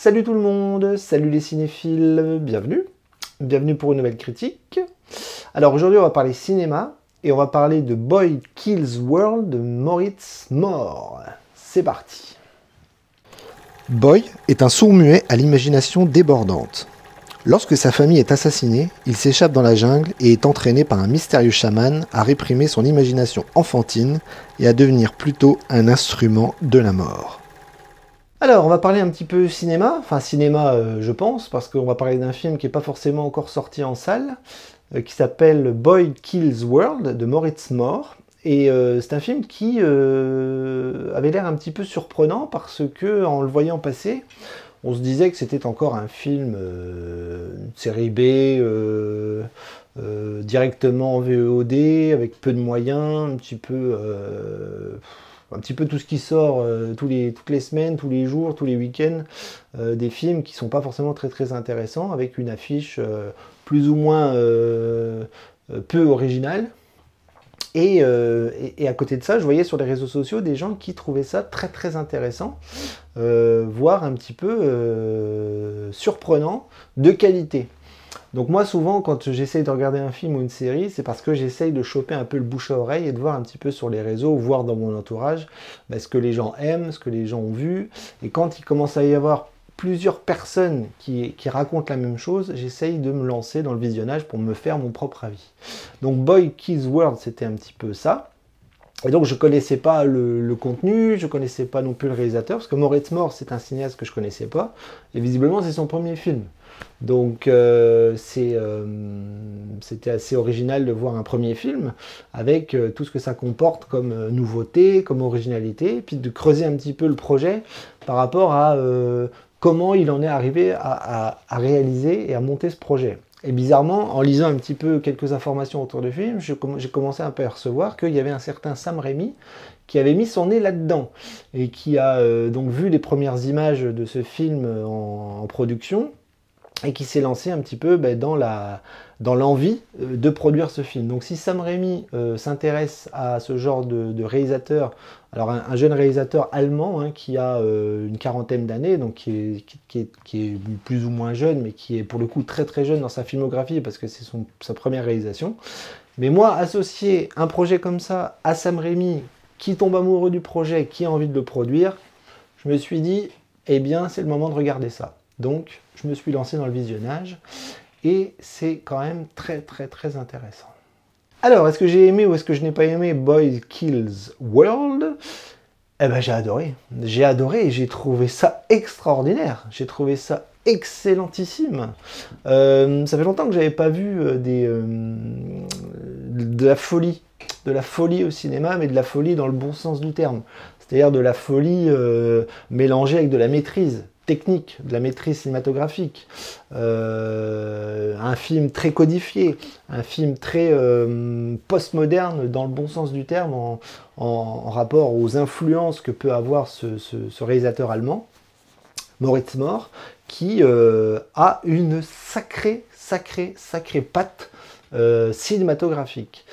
Salut tout le monde, salut les cinéphiles, bienvenue pour une nouvelle critique. Alors aujourd'hui on va parler cinéma et on va parler de Boy Kills World de Moritz Moore. C'est parti. Boy est un sourd-muet à l'imagination débordante. Lorsque sa famille est assassinée, il s'échappe dans la jungle et est entraîné par un mystérieux chaman à réprimer son imagination enfantine et à devenir plutôt un instrument de la mort. Alors, on va parler un petit peu cinéma, je pense, parce qu'on va parler d'un film qui n'est pas forcément encore sorti en salle, qui s'appelle Boy Kills World de Moritz Moore. Et c'est un film qui avait l'air un petit peu surprenant parce que, en le voyant passer, on se disait que c'était encore un film série B, directement en VOD, avec peu de moyens, un petit peu tout ce qui sort toutes les semaines, tous les jours, tous les week-ends, des films qui sont pas forcément très très intéressants, avec une affiche plus ou moins peu originale. Et à côté de ça, je voyais sur les réseaux sociaux des gens qui trouvaient ça très très intéressant, voire un petit peu surprenant, de qualité. Donc moi souvent quand j'essaye de regarder un film ou une série, c'est parce que j'essaye de choper un peu le bouche à oreille et de voir un petit peu sur les réseaux, voire dans mon entourage, ce que les gens aiment, ce que les gens ont vu. Et quand il commence à y avoir plusieurs personnes qui racontent la même chose, j'essaye de me lancer dans le visionnage pour me faire mon propre avis. Donc Boy Kills World, c'était un petit peu ça. Et donc je connaissais pas le contenu, je connaissais pas non plus le réalisateur, parce que Moritz Moore, c'est un cinéaste que je connaissais pas, et visiblement c'est son premier film. Donc c'était assez original de voir un premier film, avec tout ce que ça comporte comme nouveauté, comme originalité, et puis de creuser un petit peu le projet par rapport à comment il en est arrivé à réaliser et à monter ce projet. Et bizarrement, en lisant un petit peu quelques informations autour du film, j'ai commencé à percevoir qu'il y avait un certain Sam Raimi qui avait mis son nez là-dedans et qui a donc vu les premières images de ce film en production et qui s'est lancé un petit peu dans l'envie de produire ce film. Donc si Sam Raimi s'intéresse à ce genre de réalisateur, alors un jeune réalisateur allemand qui a une quarantaine d'années, donc qui est plus ou moins jeune, mais qui est pour le coup très très jeune dans sa filmographie parce que c'est sa première réalisation. Mais moi, associer un projet comme ça à Sam Raimi, qui tombe amoureux du projet, qui a envie de le produire, je me suis dit, eh bien c'est le moment de regarder ça. Donc je me suis lancé dans le visionnage et c'est quand même très très très intéressant. Alors, est-ce que j'ai aimé ou est-ce que je n'ai pas aimé Boy Kills World? Eh ben j'ai adoré. J'ai adoré et j'ai trouvé ça extraordinaire. J'ai trouvé ça excellentissime. Ça fait longtemps que j'avais pas vu de la folie. De la folie au cinéma, mais de la folie dans le bon sens du terme. C'est-à-dire de la folie mélangée avec de la maîtrise technique, de la maîtrise cinématographique, un film très codifié, un film très postmoderne dans le bon sens du terme en rapport aux influences que peut avoir ce réalisateur allemand, Moritz Moore, qui a une sacrée patte cinématographique.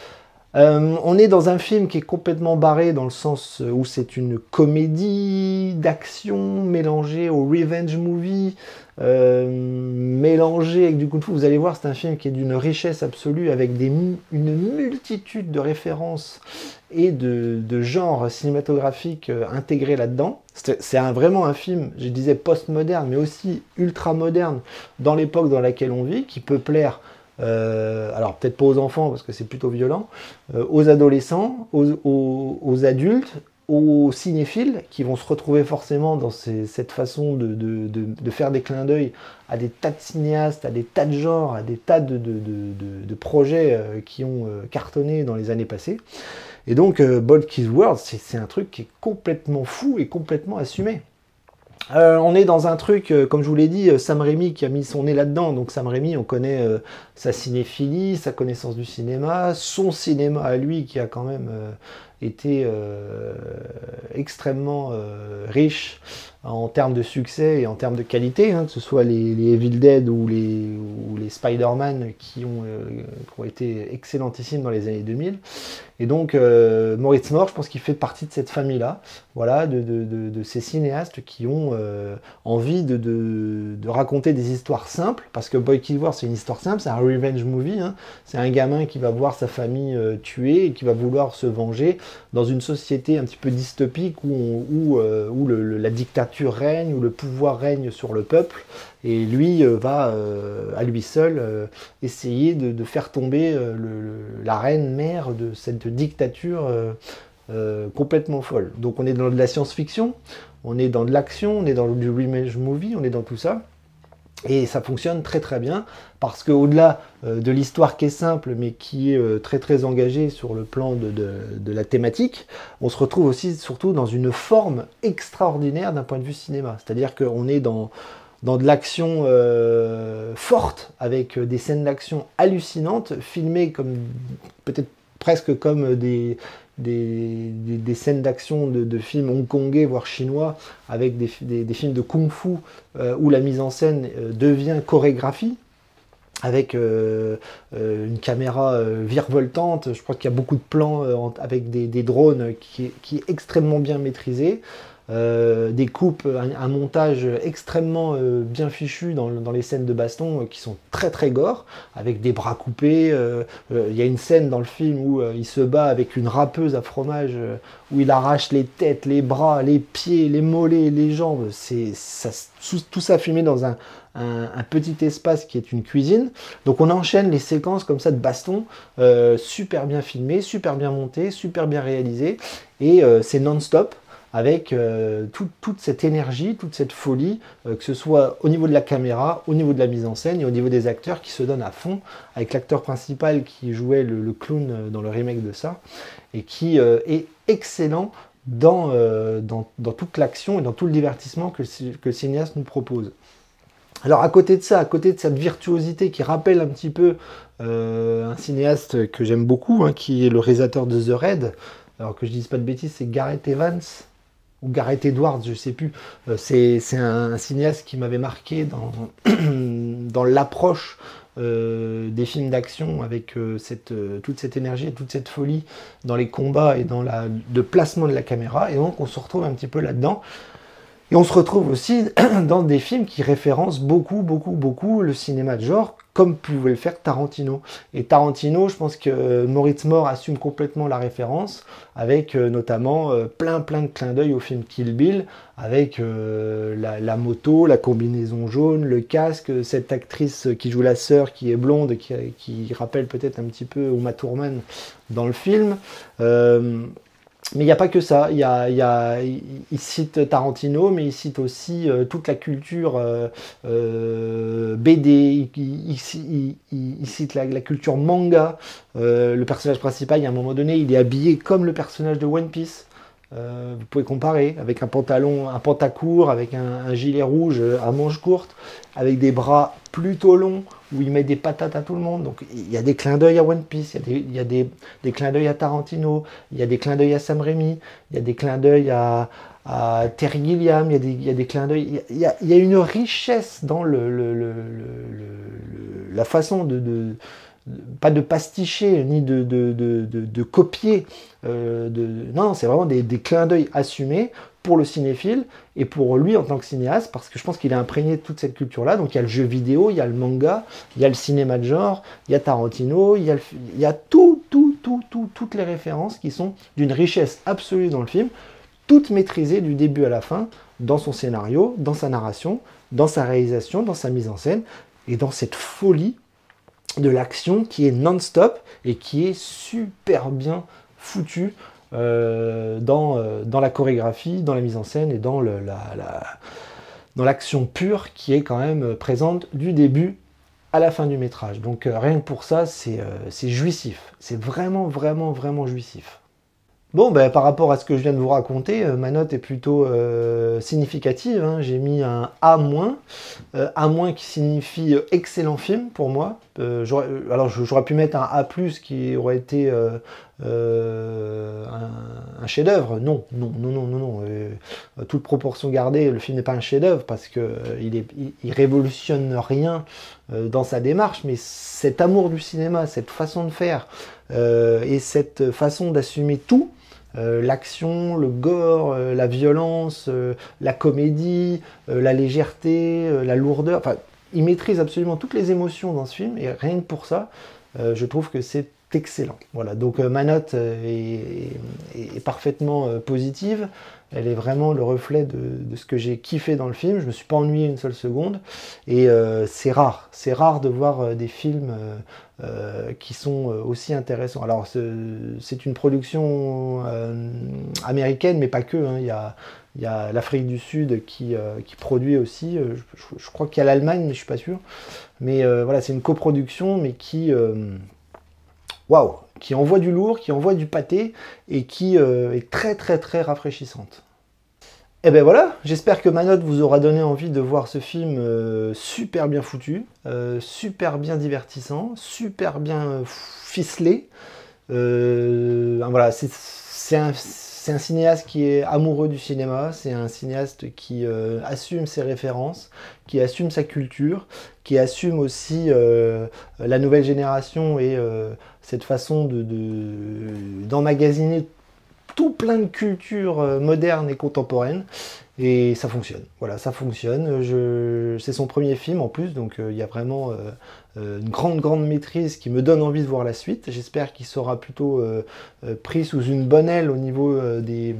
On est dans un film qui est complètement barré dans le sens où c'est une comédie d'action mélangée au revenge movie, mélangée avec du kung-fu. Vous allez voir, c'est un film qui est d'une richesse absolue avec une multitude de références et de genres cinématographiques intégrés là-dedans. C'est vraiment un film, je disais postmoderne, mais aussi ultra-moderne dans l'époque dans laquelle on vit, qui peut plaire alors peut-être pas aux enfants parce que c'est plutôt violent, aux adolescents, aux adultes, aux cinéphiles qui vont se retrouver forcément dans cette façon de faire des clins d'œil à des tas de cinéastes, à des tas de genres, à des tas de projets qui ont cartonné dans les années passées. Et donc Boy Kills World, c'est un truc qui est complètement fou et complètement assumé. On est dans un truc, comme je vous l'ai dit, Sam Raimi qui a mis son nez là-dedans. Donc Sam Raimi, on connaît sa cinéphilie, sa connaissance du cinéma, son cinéma à lui qui a quand même été extrêmement riche en termes de succès et en termes de qualité, hein, que ce soit les Evil Dead ou les Spider-Man qui ont été excellentissimes dans les années 2000. Et donc Moritz Moore, je pense qu'il fait partie de cette famille-là, voilà, de ces cinéastes qui ont envie de raconter des histoires simples, parce que Boy Kid War, c'est une histoire simple, c'est un revenge movie, hein. C'est un gamin qui va voir sa famille tuée et qui va vouloir se venger dans une société un petit peu dystopique où la dictature règne, où le pouvoir règne sur le peuple, et lui va à lui seul essayer de faire tomber la reine mère de cette dictature complètement folle. Donc on est dans de la science-fiction, on est dans de l'action, on est dans du revenge movie, on est dans tout ça. Et ça fonctionne très très bien, parce qu'au-delà de l'histoire qui est simple, mais qui est très très engagée sur le plan de la thématique, on se retrouve aussi surtout dans une forme extraordinaire d'un point de vue cinéma. C'est-à-dire qu'on est dans de l'action forte, avec des scènes d'action hallucinantes, filmées comme peut-être presque comme des scènes d'action de films hongkongais, voire chinois, avec des films de kung-fu, où la mise en scène devient chorégraphie, avec une caméra virevoltante. Je crois qu'il y a beaucoup de plans avec des drones qui est extrêmement bien maîtrisé. Des coupes, un montage extrêmement bien fichu dans les scènes de baston qui sont très très gore, avec des bras coupés. Il y a une scène dans le film où il se bat avec une râpeuse à fromage, où il arrache les têtes, les bras, les pieds, les mollets, les jambes. Tout ça filmé dans un petit espace qui est une cuisine. Donc on enchaîne les séquences comme ça de baston, super bien filmées, super bien montées, super bien réalisées, et c'est non-stop, avec toute cette énergie, toute cette folie, que ce soit au niveau de la caméra, au niveau de la mise en scène et au niveau des acteurs qui se donnent à fond, avec l'acteur principal qui jouait le clown dans le remake de ça, et qui est excellent dans toute l'action et dans tout le divertissement que le cinéaste nous propose. Alors à côté de ça, à côté de cette virtuosité qui rappelle un petit peu un cinéaste que j'aime beaucoup, hein, qui est le réalisateur de The Raid, alors que je dise pas de bêtises, c'est Gareth Evans, ou Gareth Edwards, je sais plus. C'est un cinéaste qui m'avait marqué dans l'approche des films d'action, avec toute cette énergie et toute cette folie dans les combats et dans le placement de la caméra. Et donc on se retrouve un petit peu là-dedans. Et on se retrouve aussi dans des films qui référencent beaucoup le cinéma de genre, comme pouvait le faire Tarantino. Et Tarantino, je pense que Moritz Moore assume complètement la référence, avec notamment plein de clins d'œil au film Kill Bill, avec la moto, la combinaison jaune, le casque, cette actrice qui joue la sœur, qui est blonde, qui rappelle peut-être un petit peu Uma Thurman dans le film. Mais il n'y a pas que ça. Il cite Tarantino, mais il cite aussi toute la culture BD, il cite la culture manga. Le personnage principal, il y a un moment donné, il est habillé comme le personnage de One Piece. Vous pouvez comparer, avec un pantacourt, avec un gilet rouge à manches courtes, avec des bras plutôt longs, où il met des patates à tout le monde. Donc il y a des clins d'œil à One Piece, il y a des clins d'œil à Tarantino, il y a des clins d'œil à Sam Raimi, il y a des clins d'œil à Terry Gilliam, il y a des clins d'œil, il y a une richesse dans la façon pas de pasticher, ni de copier. Non, c'est vraiment des clins d'œil assumés pour le cinéphile et pour lui en tant que cinéaste, parce que je pense qu'il est imprégné de toute cette culture-là. Donc il y a le jeu vidéo, il y a le manga, il y a le cinéma de genre, il y a Tarantino, il y a toutes les références qui sont d'une richesse absolue dans le film, toutes maîtrisées du début à la fin, dans son scénario, dans sa narration, dans sa réalisation, dans sa mise en scène, et dans cette folie de l'action qui est non-stop et qui est super bien foutue dans la chorégraphie, dans la mise en scène et dans l'action pure qui est quand même présente du début à la fin du métrage. Donc rien que pour ça, c'est jouissif. C'est vraiment jouissif. Bon, ben, par rapport à ce que je viens de vous raconter, ma note est plutôt significative, hein. J'ai mis un A-, A- qui signifie excellent film pour moi. Alors j'aurais pu mettre un A+, qui aurait été un chef-d'œuvre. Non, non, non, non, non, non. Toute proportion gardée, le film n'est pas un chef-d'œuvre parce que il révolutionne rien dans sa démarche, mais cet amour du cinéma, cette façon de faire et cette façon d'assumer tout, l'action, le gore, la violence, la comédie, la légèreté, la lourdeur, enfin, il maîtrise absolument toutes les émotions dans ce film, et rien que pour ça, je trouve que c'est excellent. Voilà, donc ma note est parfaitement positive. Elle est vraiment le reflet de ce que j'ai kiffé dans le film. Je me suis pas ennuyé une seule seconde. Et c'est rare de voir des films qui sont aussi intéressants. Alors c'est une production américaine, mais pas que. Hein. Il y a l'Afrique du Sud qui produit aussi. Je crois qu'il y a l'Allemagne, mais je suis pas sûr. Mais voilà, c'est une coproduction, mais waouh, qui envoie du lourd, qui envoie du pâté et qui est très très très rafraîchissante. Et ben voilà, j'espère que ma note vous aura donné envie de voir ce film super bien foutu, super bien divertissant, super bien ficelé. Voilà, c'est un cinéaste qui est amoureux du cinéma, c'est un cinéaste qui assume ses références, qui assume sa culture, qui assume aussi la nouvelle génération et cette façon d'emmagasiner tout plein de cultures modernes et contemporaines. Et ça fonctionne. Voilà, ça fonctionne. C'est son premier film en plus, donc il y a vraiment une grande maîtrise qui me donne envie de voir la suite. J'espère qu'il sera plutôt pris sous une bonne aile au niveau des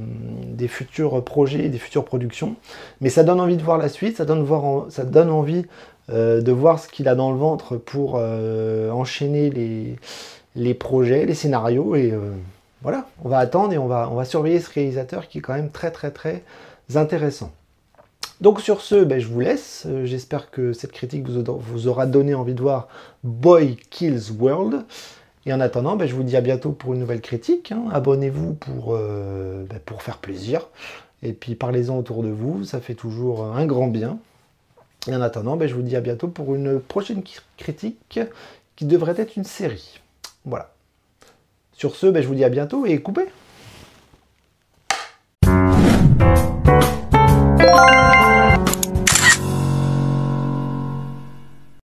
futurs projets, des futures productions. Mais ça donne envie de voir la suite, ça donne envie de voir ce qu'il a dans le ventre pour enchaîner les projets, les scénarios. Et voilà, on va attendre et on va surveiller ce réalisateur qui est quand même très très très intéressant. Donc sur ce, je vous laisse. J'espère que cette critique vous aura donné envie de voir Boy Kills World. Et en attendant, je vous dis à bientôt pour une nouvelle critique. Hein. Abonnez-vous pour faire plaisir. Et puis parlez-en autour de vous, ça fait toujours un grand bien. Et en attendant, je vous dis à bientôt pour une prochaine critique qui devrait être une série. Voilà. Sur ce, je vous dis à bientôt et coupez.